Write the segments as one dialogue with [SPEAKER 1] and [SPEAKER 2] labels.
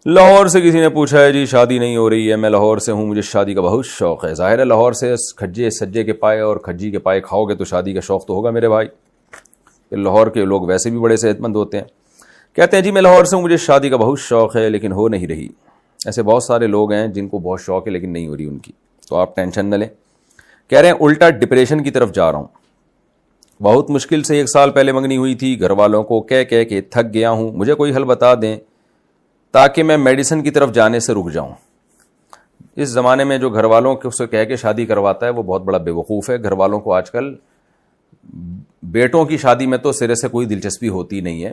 [SPEAKER 1] لاہور سے کسی نے پوچھا ہے جی شادی نہیں ہو رہی ہے، میں لاہور سے ہوں، مجھے شادی کا بہت شوق ہے۔ ظاہر ہے لاہور سے کھجے سجے کے پائے اور کھجی کے پائے کھاؤ گے تو شادی کا شوق تو ہوگا میرے بھائی۔ لاہور کے لوگ ویسے بھی بڑے صحت مند ہوتے ہیں۔ کہتے ہیں جی میں لاہور سے ہوں، مجھے شادی کا بہت شوق ہے لیکن ہو نہیں رہی۔ ایسے بہت سارے لوگ ہیں جن کو بہت شوق ہے لیکن نہیں ہو رہی ان کی، تو آپ ٹینشن نہ لیں۔ کہہ رہے ہیں الٹا ڈپریشن کی طرف جا رہا ہوں، بہت مشکل سے 1 سال پہلے منگنی ہوئی تھی، گھر والوں کو کہہ کے تھک گیا ہوں، مجھے کوئی حل بتا دیں تاکہ میں میڈیسن کی طرف جانے سے رک جاؤں۔ اس زمانے میں جو گھر والوں کو سے کہہ کے شادی کرواتا ہے وہ بہت بڑا بے وقوف ہے۔ گھر والوں کو آج کل بیٹوں کی شادی میں تو سرے سے کوئی دلچسپی ہوتی نہیں ہے،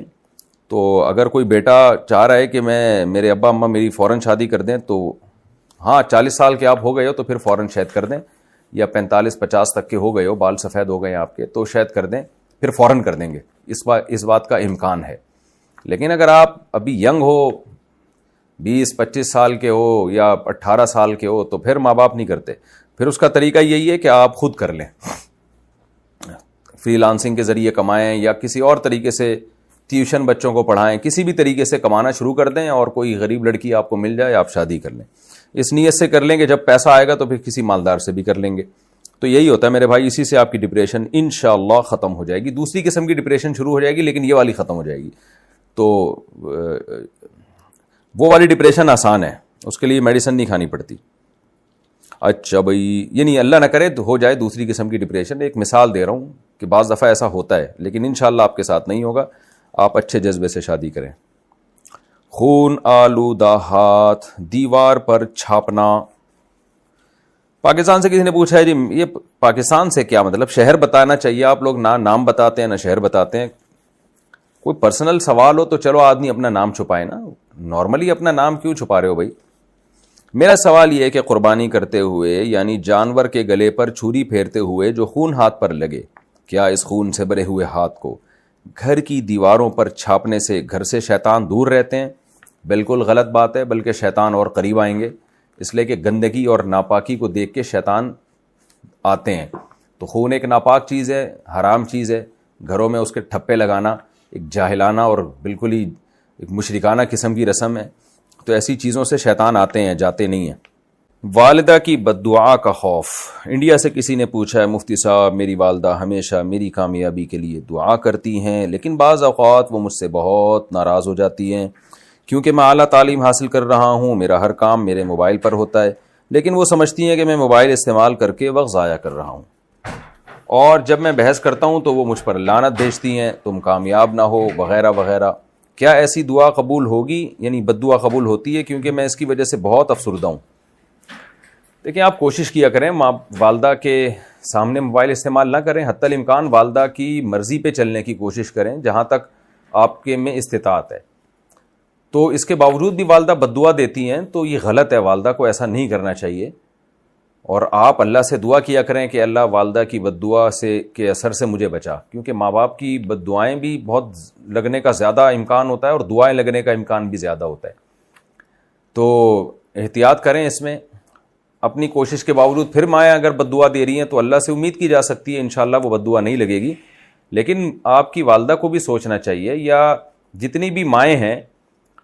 [SPEAKER 1] تو اگر کوئی بیٹا چاہ رہا ہے کہ میرے ابا اماں میری فوراً شادی کر دیں تو ہاں 40 سال کے آپ ہو گئے ہو تو پھر فوراً شاید کر دیں، یا 45-50 تک کے ہو گئے ہو، بال سفید ہو گئے ہیں آپ کے تو شاید کر دیں، پھر فوراً کر دیں گے، اس بات کا امکان ہے۔ لیکن اگر آپ ابھی ینگ ہو، 20-25 سال کے ہو یا 18 سال کے ہو تو پھر ماں باپ نہیں کرتے، پھر اس کا طریقہ یہی ہے کہ آپ خود کر لیں، فری لانسنگ کے ذریعے کمائیں یا کسی اور طریقے سے ٹیوشن بچوں کو پڑھائیں، کسی بھی طریقے سے کمانا شروع کر دیں اور کوئی غریب لڑکی آپ کو مل جائے آپ شادی کر لیں۔ اس نیت سے کر لیں کہ جب پیسہ آئے گا تو پھر کسی مالدار سے بھی کر لیں گے۔ تو یہی ہوتا ہے میرے بھائی، اسی سے آپ کی ڈپریشن انشاءاللہ ختم ہو جائے گی۔ دوسری قسم کی ڈپریشن شروع ہو جائے گی لیکن یہ والی ختم ہو جائے گی۔ تو وہ والی ڈپریشن آسان ہے، اس کے لیے میڈیسن نہیں کھانی پڑتی۔ اچھا بھائی، یہ نہیں اللہ نہ کرے تو ہو جائے دوسری قسم کی ڈپریشن، ایک مثال دے رہا ہوں کہ بعض دفعہ ایسا ہوتا ہے لیکن انشاءاللہ آپ کے ساتھ نہیں ہوگا، آپ اچھے جذبے سے شادی کریں۔ خون آلودہ ہاتھ دیوار پر چھاپنا۔ پاکستان سے کسی نے پوچھا ہے جی یہ پاکستان سے کیا مطلب، شہر بتانا چاہیے، آپ لوگ نہ نام بتاتے ہیں نہ شہر بتاتے ہیں۔ کوئی پرسنل سوال ہو تو چلو آدمی اپنا نام چھپائے نا، نارملی اپنا نام کیوں چھپا رہے ہو بھائی؟ میرا سوال یہ ہے کہ قربانی کرتے ہوئے یعنی جانور کے گلے پر چھری پھیرتے ہوئے جو خون ہاتھ پر لگے، کیا اس خون سے بھرے ہوئے ہاتھ کو گھر کی دیواروں پر چھاپنے سے گھر سے شیطان دور رہتے ہیں؟ بالکل غلط بات ہے، بلکہ شیطان اور قریب آئیں گے، اس لیے کہ گندگی اور ناپاکی کو دیکھ کے شیطان آتے ہیں۔ تو خون ایک ناپاک چیز ہے، حرام چیز ہے، گھروں میں اس کے ٹھپے لگانا ایک جاہلانہ اور بالکل ہی ایک مشرکانہ قسم کی رسم ہے، تو ایسی چیزوں سے شیطان آتے ہیں، جاتے نہیں ہیں۔ والدہ کی بد دعا کا خوف۔ انڈیا سے کسی نے پوچھا ہے مفتی صاحب میری والدہ ہمیشہ میری کامیابی کے لیے دعا کرتی ہیں لیکن بعض اوقات وہ مجھ سے بہت ناراض ہو جاتی ہیں کیونکہ میں اعلیٰ تعلیم حاصل کر رہا ہوں، میرا ہر کام میرے موبائل پر ہوتا ہے، لیکن وہ سمجھتی ہیں کہ میں موبائل استعمال کر کے وقت ضائع کر رہا ہوں، اور جب میں بحث کرتا ہوں تو وہ مجھ پر لعنت بھیجتی ہیں تم کامیاب نہ ہو وغیرہ وغیرہ۔ کیا ایسی دعا قبول ہوگی، یعنی بد دعا قبول ہوتی ہے؟ کیونکہ میں اس کی وجہ سے بہت افسردہ ہوں۔ دیکھیں آپ کوشش کیا کریں والدہ کے سامنے موبائل استعمال نہ کریں، حتی الامکان والدہ کی مرضی پہ چلنے کی کوشش کریں جہاں تک آپ کے میں استطاعت ہے۔ تو اس کے باوجود بھی والدہ بد دعا دیتی ہیں تو یہ غلط ہے، والدہ کو ایسا نہیں کرنا چاہیے، اور آپ اللہ سے دعا کیا کریں کہ اللہ والدہ کی بد دعا سے کے اثر سے مجھے بچا، کیونکہ ماں باپ کی بد دعائیں بھی بہت لگنے کا زیادہ امکان ہوتا ہے اور دعائیں لگنے کا امکان بھی زیادہ ہوتا ہے۔ تو احتیاط کریں اس میں، اپنی کوشش کے باوجود پھر مائیں اگر بد دعا دے رہی ہیں تو اللہ سے امید کی جا سکتی ہے انشاءاللہ وہ بد دعا نہیں لگے گی، لیکن آپ کی والدہ کو بھی سوچنا چاہیے، یا جتنی بھی مائیں ہیں،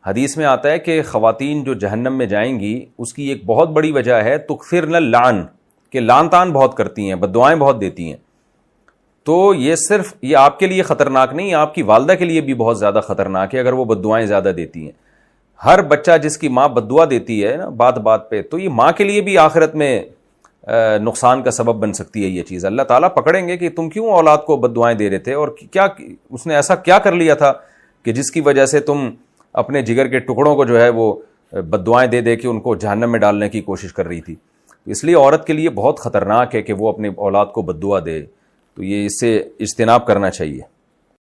[SPEAKER 1] حدیث میں آتا ہے کہ خواتین جو جہنم میں جائیں گی اس کی ایک بہت بڑی وجہ ہے تکفرن اللعن، کہ لعن طعن بہت کرتی ہیں، بد دعائیں بہت دیتی ہیں۔ تو یہ صرف یہ آپ کے لیے خطرناک نہیں، آپ کی والدہ کے لیے بھی بہت زیادہ خطرناک ہے اگر وہ بد دعائیں زیادہ دیتی ہیں۔ ہر بچہ جس کی ماں بد دعا دیتی ہے نا بات بات پہ، تو یہ ماں کے لیے بھی آخرت میں نقصان کا سبب بن سکتی ہے یہ چیز۔ اللہ تعالیٰ پکڑیں گے کہ تم کیوں اولاد کو بد دعائیں دے رہے تھے، اور کیا اس نے ایسا کیا کر لیا تھا کہ جس کی وجہ سے تم اپنے جگر کے ٹکڑوں کو جو ہے وہ بد دعائیں دے دے کے ان کو جہنم میں ڈالنے کی کوشش کر رہی تھی۔ اس لیے عورت کے لیے بہت خطرناک ہے کہ وہ اپنے اولاد کو بد دعا دے، تو یہ اس سے اجتناب کرنا چاہیے۔